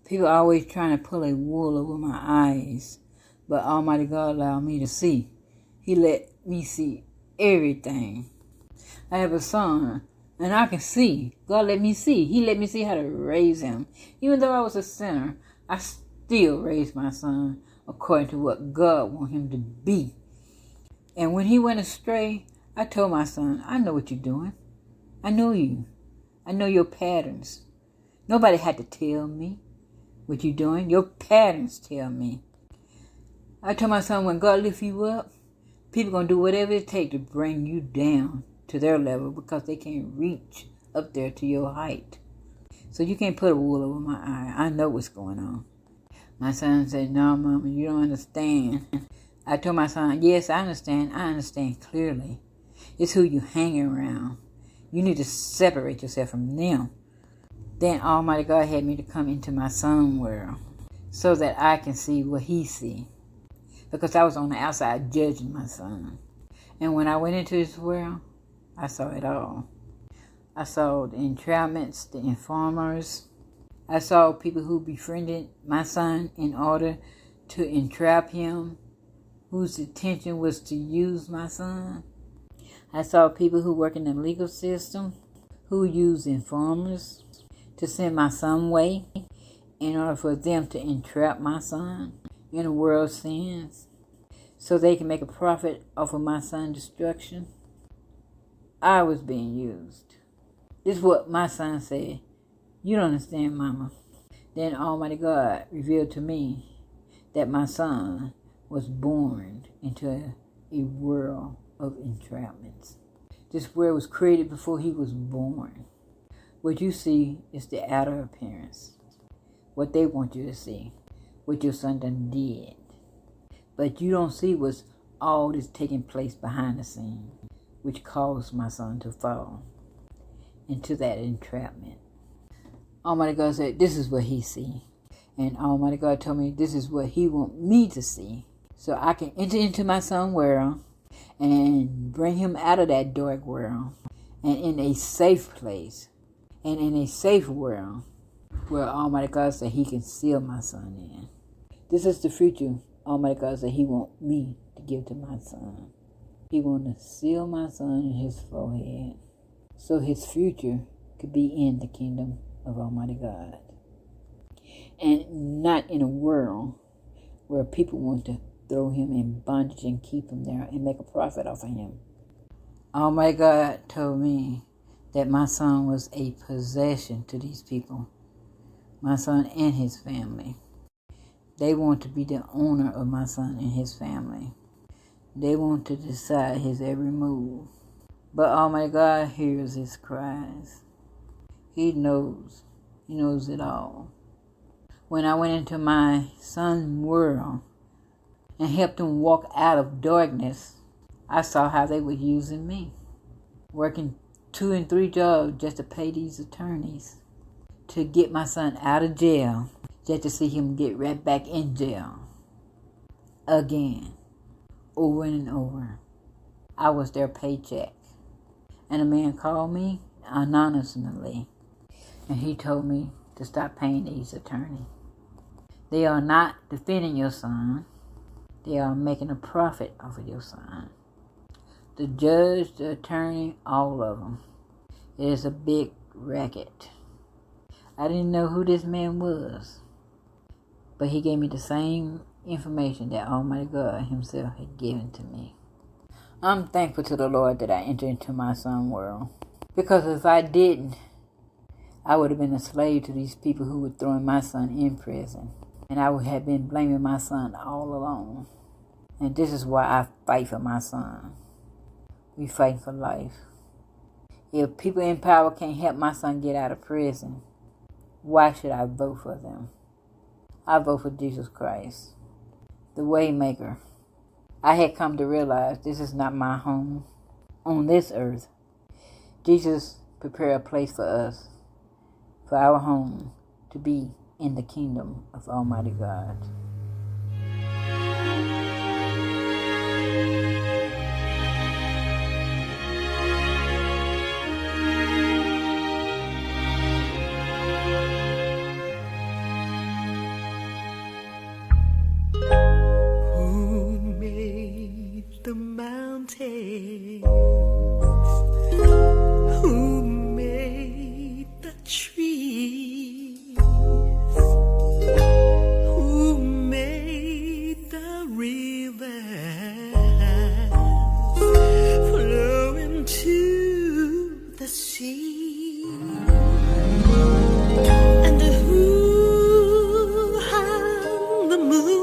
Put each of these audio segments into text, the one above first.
People are always trying to pull a wool over my eyes, but Almighty God allowed me to see. He let me see everything. I have a son, and I can see. God let me see. He let me see how to raise him. Even though I was a sinner, I still raised my son according to what God wanted him to be. And when he went astray, I told my son, I know what you're doing. I know you. I know your patterns. Nobody had to tell me what you're doing. Your patterns tell me. I told my son, when God lifts you up, people going to do whatever it takes to bring you down to their level because they can't reach up there to your height. So you can't put a wool over my eye. I know what's going on. My son said, no, Mama, you don't understand. I told my son, yes, I understand. I understand clearly. It's who you hang around. You need to separate yourself from them. Then Almighty God had me to come into my son's world so that I can see what he see. Because I was on the outside judging my son. And when I went into his world, I saw it all. I saw the entrapments, the informers. I saw people who befriended my son in order to entrap him, whose intention was to use my son. I saw people who work in the legal system, who use informers to send my son away in order for them to entrap my son in a world of sins so they can make a profit off of my son's destruction. I was being used. This is what my son said. You don't understand, Mama. Then Almighty God revealed to me that my son was born into a world of entrapments. This world was created before he was born. What you see is the outer appearance. What they want you to see. What your son done did. But you don't see what's all that's taking place behind the scene, which caused my son to fall into that entrapment. Almighty God said, this is what he see. And Almighty God told me this is what he want me to see. So I can enter into my son's world and bring him out of that dark world and in a safe place and in a safe world where Almighty God said he can seal my son in. This is the future Almighty God said he want me to give to my son. He want to seal my son in his forehead so his future could be in the kingdom of Almighty God. And not in a world where people want to throw him in bondage and keep him there and make a profit off of him. Almighty God told me that my son was a possession to these people. My son and his family. They want to be the owner of my son and his family. They want to decide his every move. But Almighty God hears his cries. He knows. He knows it all. When I went into my son's world and helped him walk out of darkness, I saw how they were using me. Working 2 and 3 jobs just to pay these attorneys to get my son out of jail, just to see him get right back in jail. Again. Over and over. I was their paycheck. And a man called me anonymously, and he told me to stop paying these attorneys. They are not defending your son. They are making a profit off of your son. The judge, the attorney, all of them. It is a big racket. I didn't know who this man was, but he gave me the same information that Almighty God himself had given to me. I'm thankful to the Lord that I entered into my son's world, because if I didn't, I would have been a slave to these people who were throwing my son in prison, and I would have been blaming my son all along. And this is why I fight for my son. We fight for life. If people in power can't help my son get out of prison, why should I vote for them? I vote for Jesus Christ, the Waymaker. I had come to realize this is not my home on this earth. Jesus prepared a place for us, for our home, to be in the kingdom of Almighty God. the mountains? Who made the trees? Who made the rivers flow into the sea? And who hung the moon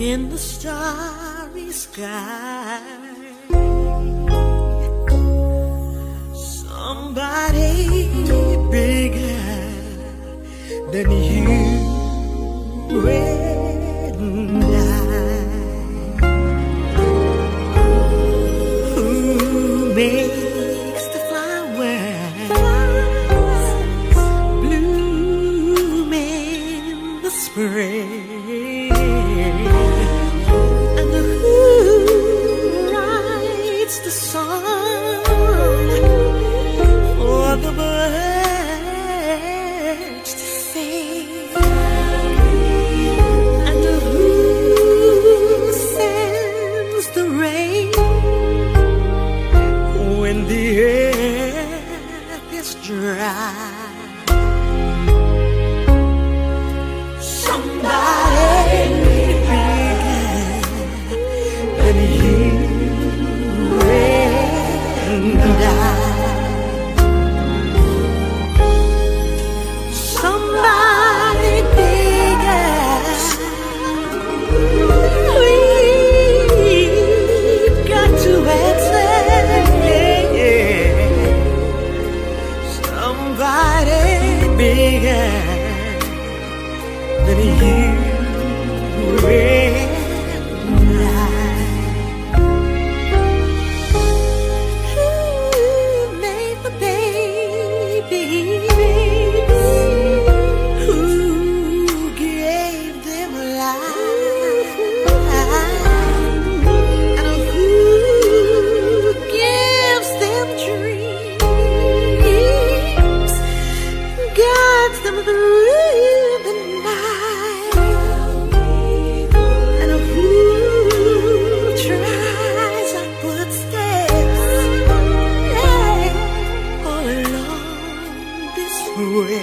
in the starry sky? Somebody bigger than you and I. Who makes the flowers bloom in the spring? And who writes the song for the birds to sing? And who sends the rain when the earth is dry? Somebody bigger than you and I. Somebody bigger. We've got to answer. Somebody bigger than you and I. Who made the babies? Who gave them life? And who gives them dreams? Guides them through the night. And who tries our footsteps all along this way?